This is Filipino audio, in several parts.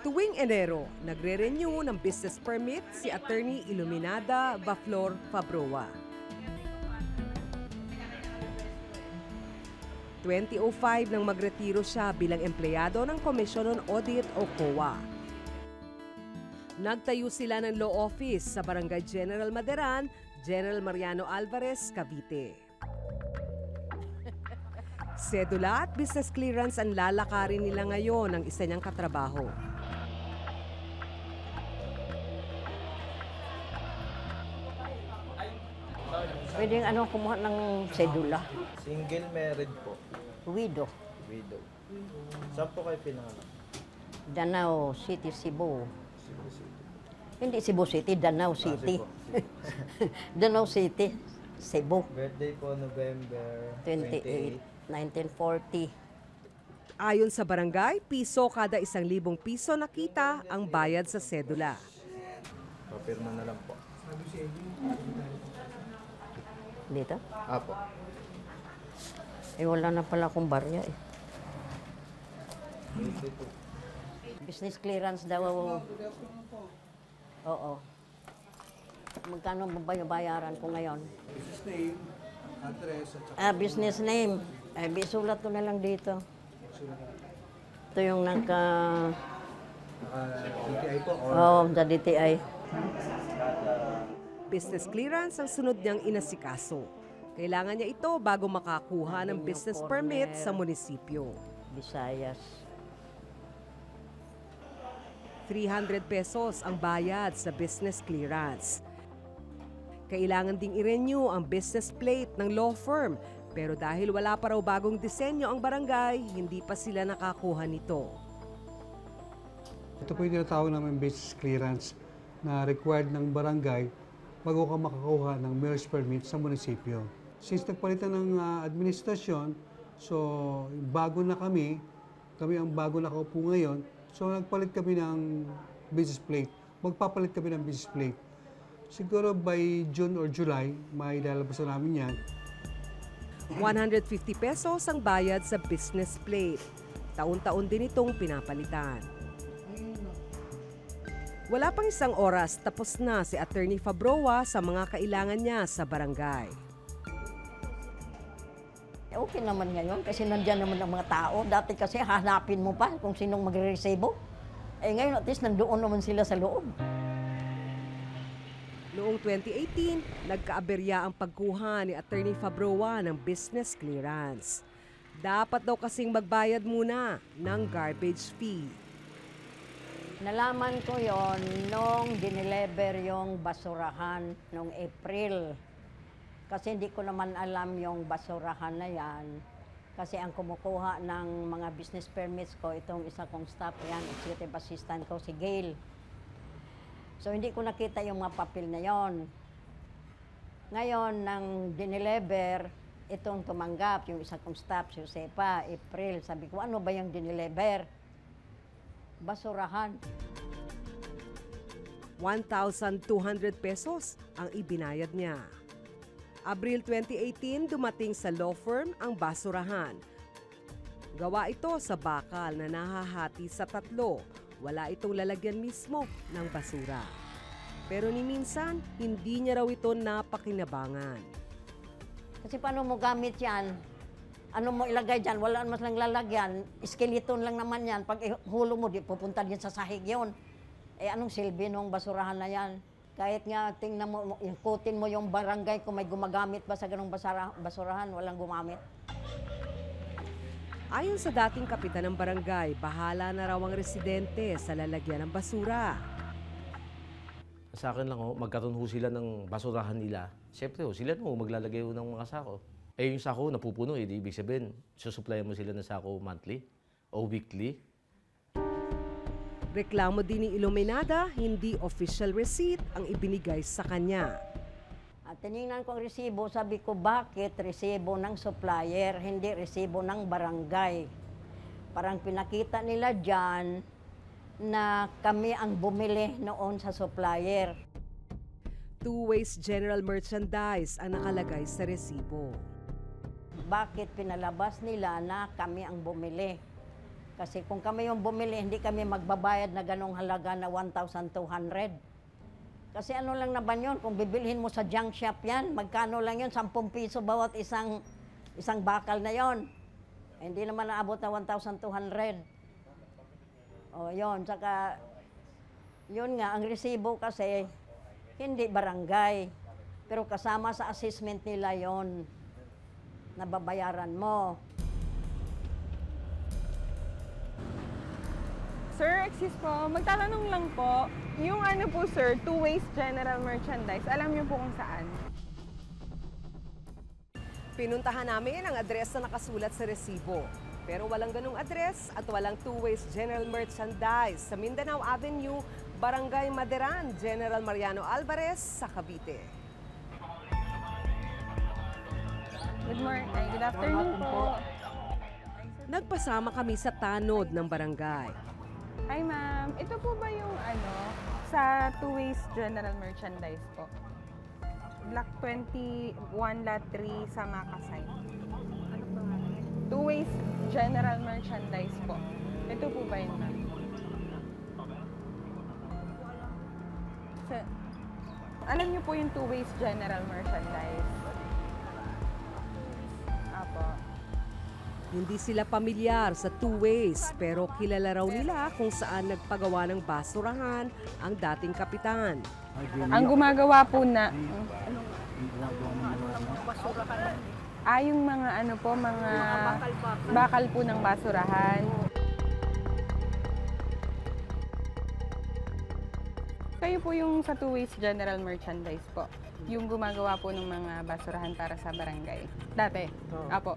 Tuwing Enero, nagre-renew ng business permit si Attorney Iluminada Baflor Fabroa. 2005 nang magretiro siya bilang empleyado ng Commission on Audit o COA. Nagtayo sila ng law office sa Barangay General Maderan, General Mariano Alvarez, Cavite. Sedula at business clearance ang lalakarin nila ngayon ng isa niyang katrabaho. Pwedeng kumuha ng sedula. Single married po. Widow. Widow. Saan po kayo pinanganak? Danao City, Cebu. Cebu City. Hindi Cebu City, Danao City. Cebu. Danao City, Cebu. Birthday po November 28, 1940. Ayon sa barangay, piso kada 1,000 piso na kita ang bayad sa sedula. Papirma na lang po. Dito? Apo. Wala na pala akong barya eh. Birthday po. Business clearance daw. Oo. Magkano bayaran ko ngayon? Business name, address, at saka Business name. Bisulat ko na lang dito. Ito yung DTI po or sa DTI. Business clearance ang sunod niyang inasikaso. Kailangan niya ito bago makakuha ng business permit sa munisipyo. Visayas. 300 pesos ang bayad sa business clearance. Kailangan ding i-renew ang business plate ng law firm, pero dahil wala pa raw bagong disenyo ang barangay, hindi pa sila nakakuha nito. ito po yung tinatawag namin business clearance na required ng barangay bago ka makakuha ng mayor's permit sa munisipyo. Since nagpalitan ng administrasyon, so bago na kami ang bago nakaupo ngayon, so nagpalit kami ng business plate. Magpapalit kami ng business plate. Siguro by June or July, may lalabas na namin yan. 150 pesos ang bayad sa business plate. Taon-taon din itong pinapalitan. Wala pang isang oras, tapos na si Attorney Fabroa sa mga kailangan niya sa barangay. Okay naman ngayon kasi nandiyan naman ang mga tao. Dati kasi hanapin mo pa kung sinong magre-resibo. Ngayon at least nandoon naman sila sa loob. Noong 2018, nagkaaberya ang pagkuha ni Attorney Fabroa ng business clearance. Dapat daw kasing magbayad muna ng garbage fee. Nalaman ko yon nung dinelever yung basurahan nung April. Kasi hindi ko naman alam yung basurahan na yan. Kasi ang kumukuha ng mga business permits ko, itong isa kong staff yan, executive assistant ko, si Gail. So hindi ko nakita yung mga papel na yon. Ngayon, nang dinelever, itong tumanggap, yung isa kong staff, si Josepa, April. Sabi ko, ano ba yung dinelever? Basurahan. 1,200 pesos ang ibinayad niya. Abril 2018, dumating sa law firm ang basurahan. Gawa ito sa bakal na nahahati sa 3. Wala itong lalagyan mismo ng basura. Pero ni minsan, hindi niya raw ito napakinabangan. Kasi paano mo gamit yan? Ano mo ilagay dyan? Wala mas lang lalagyan. Skeleton lang naman yan. Pag hulo mo, di pupunta din sa sahig yun. Anong silbi nung basurahan na yan? Kahit nga tingnan mo, ikutin mo yung barangay kung may gumagamit ba sa ganong basurahan, walang gumamit. Ayon sa dating kapitan ng barangay, bahala na raw ang residente sa lalagyan ng basura. Sa akin lang, magkaroon ho sila ng basurahan nila. Siyempre, sila maglalagay ng mga sako. Yung sako napupuno, di ibig sabihin, susuplayan mo sila ng sako monthly o weekly. Reklamo din ni Iluminada, hindi official receipt ang ibinigay sa kanya. At tinignan ko ang resibo, sabi ko, bakit resibo ng supplier, hindi resibo ng barangay? Parang pinakita nila dyan na kami ang bumili noon sa supplier. Two-ways general merchandise ang nakalagay sa resibo. Bakit pinalabas nila na kami ang bumili? Kasi kung kami yung bumili, hindi kami magbabayad na ganong halaga na 1,200. Kasi ano lang naman yun, kung bibilhin mo sa junk shop yan, magkano lang yun, 10 piso bawat isang bakal na yon. Hindi naman naabot na 1,200. O yun, saka yun nga, ang resibo kasi hindi barangay. Pero kasama sa assessment nila yon na babayaran mo. Sir, excuse po, magtatanong lang po, yung ano po sir, two-ways general merchandise, alam niyo po kung saan? Pinuntahan namin ang address na nakasulat sa resibo. Pero walang ganung address at walang two-ways general merchandise sa Mindanao Avenue, Barangay Maderan, General Mariano Alvarez sa Cavite. Good afternoon po. Nagpasama kami sa tanod ng barangay. Hi ma'am, ito po ba yung sa two-ways general merchandise po? Block 21, Lot 3 sa Makasay. Two-ways general merchandise po. Ito po ba yun ma'am? Alam niyo po yung two-ways general merchandise? Apo. Hindi sila pamilyar sa two-ways pero kilala raw nila kung saan nagpagawa ng basurahan ang dating kapitan. Ang gumagawa po na... yung mga mga bakal po ng basurahan. Kayo po yung sa two-ways general merchandise po. Yung gumagawa po ng mga basurahan para sa barangay. Dati? Apo.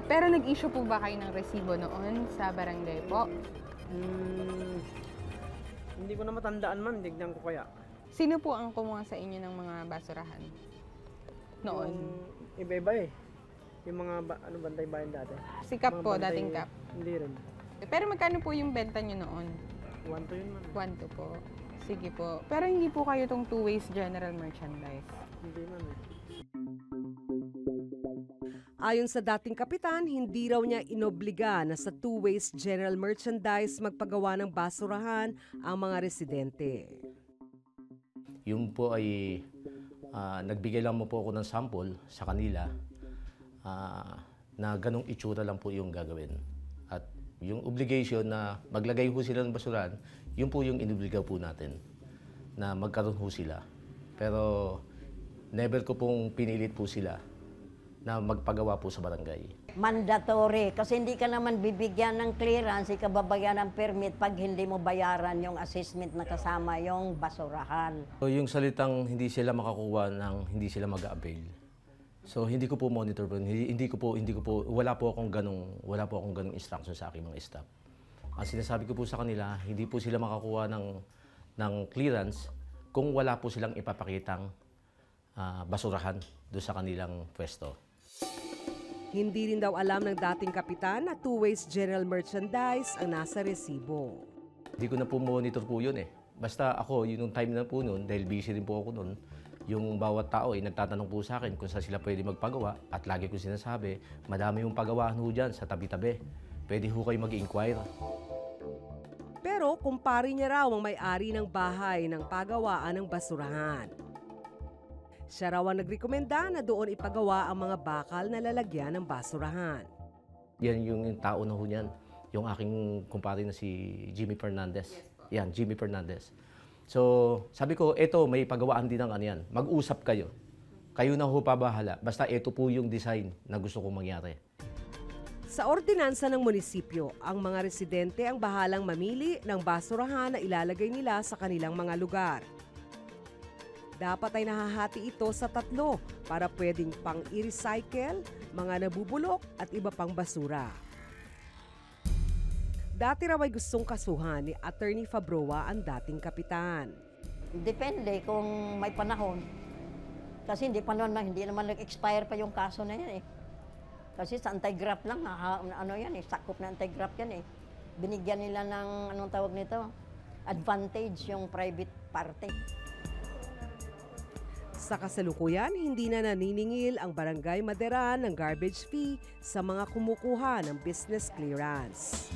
Pero nag-issue po ba kayo ng resibo noon sa barangay po? Hindi ko na matandaan man, tignan ko kaya. Sino po ang kumuha sa inyo ng mga basurahan noon? Yung iba-iba eh. Yung mga bantay bayan dati. Si Kap Mga po, bantay- dating Kap. Hindi rin. Pero magkano po yung benta nyo noon? 1 to yun man. 1 to po. Sige po. Pero hindi po kayo tong two-ways general merchandise. Hindi man eh. Ayon sa dating kapitan, hindi raw niya inobliga na sa two-ways general merchandise magpagawa ng basurahan ang mga residente. Yung po ay nagbigay lang mo po ako ng sample sa kanila na ganong itsura lang po yung gagawin. At yung obligation na maglagay ho sila ng basurahan, yun po yung inobligaw po natin na magkaroon ho sila. Pero never ko pong pinilit po sila na magpagawa po sa barangay. Mandatory, kasi hindi ka naman bibigyan ng clearance, ikababayan ng permit pag hindi mo bayaran yung assessment na kasama yung basurahan. So yung salitang hindi sila makakuha ng hindi sila mag-avail. So hindi ko po monitor po, hindi ko po wala po akong ganung instruction sa aking mga staff. Ang sinasabi ko po sa kanila, hindi po sila makakuha ng clearance kung wala po silang ipapakitang basurahan doon sa kanilang pwesto. Hindi rin daw alam ng dating kapitan na two-ways general merchandise ang nasa resibo. Hindi ko na po monitor po yun eh. Basta ako, yung time na po noon, dahil busy rin po ako noon, yung bawat tao ay nagtatanong po sa akin kung saan sila pwede magpagawa at lagi ko sinasabi, madami yung pagawaan ho dyan sa tabi-tabi. Pwede ho kayo mag-inquire. Pero kumpari niya raw ang may-ari ng bahay ng pagawaan ng basurahan. Siya raw ang nagrekomenda na doon ipagawa ang mga bakal na lalagyan ng basurahan. Yan yung tao na ho niyan, yung aking kumpare na si Jimmy Fernandez. Yan, Jimmy Fernandez. So, sabi ko, eto, may pagawaan din ng ano yan. Mag-usap kayo. Kayo na ho pabahala. Basta eto po yung design na gusto kong mangyari. Sa ordinansa ng munisipyo, ang mga residente ang bahalang mamili ng basurahan na ilalagay nila sa kanilang mga lugar. Dapat ay nahahati ito sa 3 para pwedeng pang i-recycle, mga nabubulok at iba pang basura. Dati raw ay gustong kasuhan ni Attorney Fabroa ang dating kapitan. Depende kung may panahon. Kasi hindi naman nag-expire pa yung kaso na yan eh. Kasi sa anti-graft lang, sakop na anti-graft yan eh. Binigyan nila ng, anong tawag nito? Advantage yung private party. Sa kasalukuyan, hindi na naniningil ang Barangay Maderan ng garbage fee sa mga kumukuha ng business clearance.